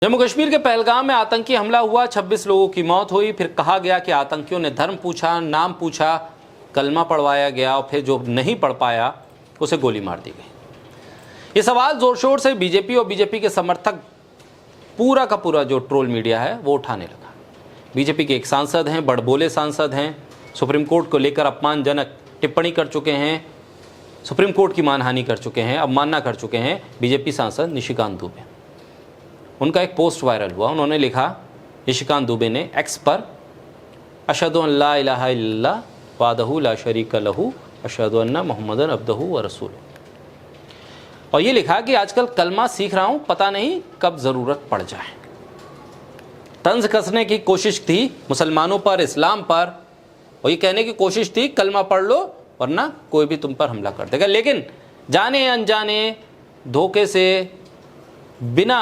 जम्मू कश्मीर के पहलगाम में आतंकी हमला हुआ, 26 लोगों की मौत हुई। फिर कहा गया कि आतंकियों ने धर्म पूछा, नाम पूछा, कलमा पढ़वाया गया और फिर जो नहीं पढ़ पाया उसे गोली मार दी गई। ये सवाल जोर शोर से बीजेपी और बीजेपी के समर्थक पूरा का पूरा जो ट्रोल मीडिया है वो उठाने लगा। बीजेपी के एक सांसद हैं, बड़बोले सांसद हैं, सुप्रीम कोर्ट को लेकर अपमानजनक टिप्पणी कर चुके हैं, सुप्रीम कोर्ट की मानहानि कर चुके हैं, अवमानना कर चुके हैं बीजेपी सांसद निशिकांत दुबे। उनका एक पोस्ट वायरल हुआ। उन्होंने लिखा, निशिकांत दुबे ने एक्स पर, अशहदु अल्ला इलाहा इल्लल्लाह वादहू ला शरीका लहू अशहदु अन्ना मुहम्मदन अब्दहू व रसूल। और ये लिखा कि आजकल कलमा सीख रहा हूं, पता नहीं कब जरूरत पड़ जाए। तंज कसने की कोशिश थी मुसलमानों पर, इस्लाम पर, और ये कहने की कोशिश थी कलमा पढ़ लो वरना कोई भी तुम पर हमला कर देगा। लेकिन जाने अनजाने धोखे से, बिना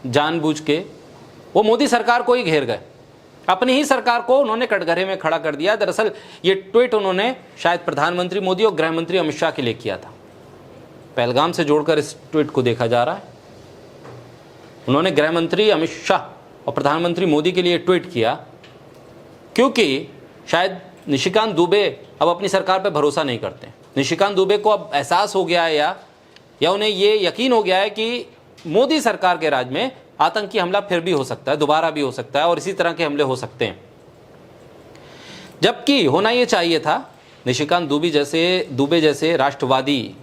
जानबूझ के वो मोदी सरकार को ही घेर गए। अपनी ही सरकार को उन्होंने कटघरे में खड़ा कर दिया। दरअसल ये ट्वीट उन्होंने शायद प्रधानमंत्री मोदी और गृह मंत्री अमित शाह के लिए किया था। पहलगाम से जोड़कर इस ट्वीट को देखा जा रहा है। उन्होंने गृह मंत्री अमित शाह और प्रधानमंत्री मोदी के लिए ट्वीट किया क्योंकि शायद निशिकांत दुबे अब अपनी सरकार पर भरोसा नहीं करते। निशिकांत दुबे को अब एहसास हो गया है या उन्हें ये यकीन हो गया है कि मोदी सरकार के राज में आतंकी हमला फिर भी हो सकता है, दोबारा भी हो सकता है और इसी तरह के हमले हो सकते हैं। जबकि होना ये चाहिए था, निशिकांत दुबे जैसे राष्ट्रवादी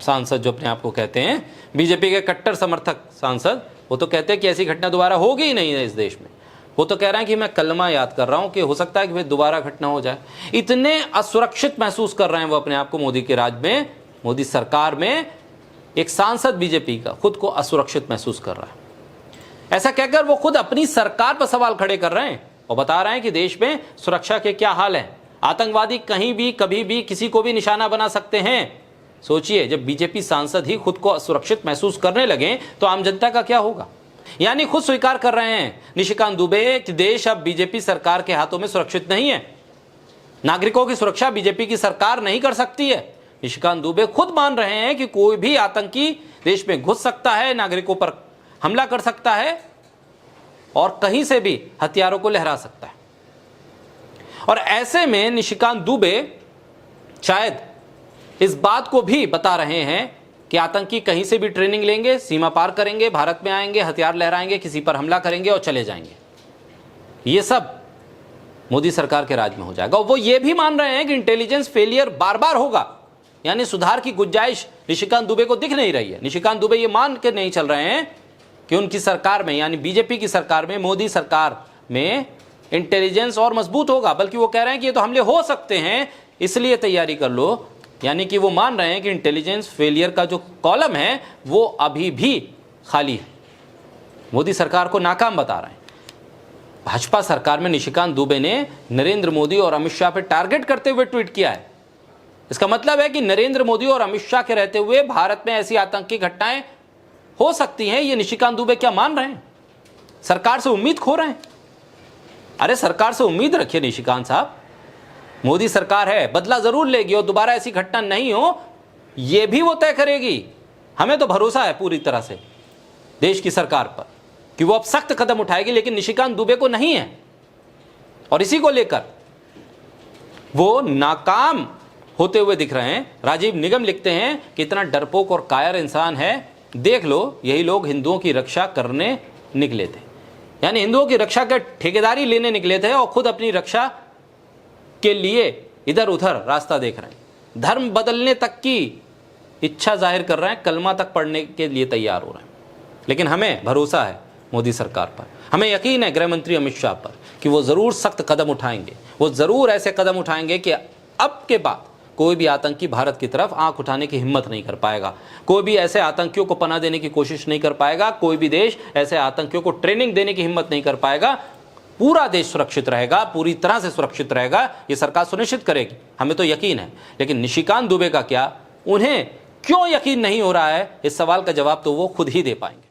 सांसद जो अपने आप को कहते हैं, बीजेपी के कट्टर समर्थक सांसद, वो तो कहते हैं कि ऐसी घटना दोबारा होगी ही नहीं है इस देश में। वो तो कह रहे हैं कि मैं कलमा याद कर रहा हूं कि हो सकता है कि फिर दोबारा घटना हो जाए। इतने असुरक्षित महसूस कर रहे हैं वो अपने आप को मोदी के राज में, मोदी सरकार में। एक सांसद बीजेपी का खुद को असुरक्षित महसूस कर रहा है। ऐसा कहकर वो खुद अपनी सरकार पर सवाल खड़े कर रहे हैं और बता रहे हैं कि देश में सुरक्षा के क्या हाल है। आतंकवादी कहीं भी कभी भी किसी को भी निशाना बना सकते हैं। सोचिए, जब बीजेपी सांसद ही खुद को असुरक्षित महसूस करने लगे तो आम जनता का क्या होगा। यानी खुद स्वीकार कर रहे हैं निशिकांत दुबे कि देश अब बीजेपी सरकार के हाथों में सुरक्षित नहीं है। नागरिकों की सुरक्षा बीजेपी की सरकार नहीं कर सकती है। निशिकांत दुबे खुद मान रहे हैं कि कोई भी आतंकी देश में घुस सकता है, नागरिकों पर हमला कर सकता है और कहीं से भी हथियारों को लहरा सकता है। और ऐसे में निशिकांत दुबे शायद इस बात को भी बता रहे हैं कि आतंकी कहीं से भी ट्रेनिंग लेंगे, सीमा पार करेंगे, भारत में आएंगे, हथियार लहराएंगे, किसी पर हमला करेंगे और चले जाएंगे। ये सब मोदी सरकार के राज में हो जाएगा। और वो ये भी मान रहे हैं कि इंटेलिजेंस फेलियर बार बार होगा, यानी सुधार की गुंजाइश निशिकांत दुबे को दिख नहीं रही है। निशिकांत दुबे ये मान के नहीं चल रहे हैं कि उनकी सरकार में, यानी बीजेपी की सरकार में, मोदी सरकार में इंटेलिजेंस और मजबूत होगा, बल्कि वो कह रहे हैं कि ये तो हमले हो सकते हैं, इसलिए तैयारी कर लो। यानी कि वो मान रहे हैं कि इंटेलिजेंस फेलियर का जो कॉलम है वो अभी भी खाली है। मोदी सरकार को नाकाम बता रहे हैं। भाजपा सरकार में निशिकांत दुबे ने नरेंद्र मोदी और अमित शाह पर टारगेट करते हुए ट्वीट किया है। इसका मतलब है कि नरेंद्र मोदी और अमित शाह के रहते हुए भारत में ऐसी आतंकी घटनाएं हो सकती हैं। ये निशिकांत दुबे क्या मान रहे हैं? सरकार से उम्मीद खो रहे हैं। अरे सरकार से उम्मीद रखिए निशिकांत साहब, मोदी सरकार है, बदला जरूर लेगी और दोबारा ऐसी घटना नहीं हो यह भी वो तय करेगी। हमें तो भरोसा है पूरी तरह से देश की सरकार पर कि वो अब सख्त कदम उठाएगी, लेकिन निशिकांत दुबे को नहीं है। और इसी को लेकर वो नाकाम होते हुए दिख रहे हैं। राजीव निगम लिखते हैं कि इतना डरपोक और कायर इंसान है, देख लो यही लोग हिंदुओं की रक्षा करने निकले थे, यानी हिंदुओं की रक्षा के ठेकेदारी लेने निकले थे और खुद अपनी रक्षा के लिए इधर उधर रास्ता देख रहे हैं। धर्म बदलने तक की इच्छा जाहिर कर रहे हैं, कलमा तक पढ़ने के लिए तैयार हो रहे हैं। लेकिन हमें भरोसा है मोदी सरकार पर, हमें यकीन है गृह मंत्री अमित शाह पर कि वो जरूर सख्त कदम उठाएंगे। वो जरूर ऐसे कदम उठाएंगे कि अब के बाद कोई भी आतंकी भारत की तरफ आंख उठाने की हिम्मत नहीं कर पाएगा। कोई भी ऐसे आतंकियों को पनाह देने की कोशिश नहीं कर पाएगा। कोई भी देश ऐसे आतंकियों को ट्रेनिंग देने की हिम्मत नहीं कर पाएगा। पूरा देश सुरक्षित रहेगा, पूरी तरह से सुरक्षित रहेगा, ये सरकार सुनिश्चित करेगी, हमें तो यकीन है। लेकिन निशिकांत दुबे का क्या, उन्हें क्यों यकीन नहीं हो रहा है, इस सवाल का जवाब तो वो खुद ही दे पाएंगे।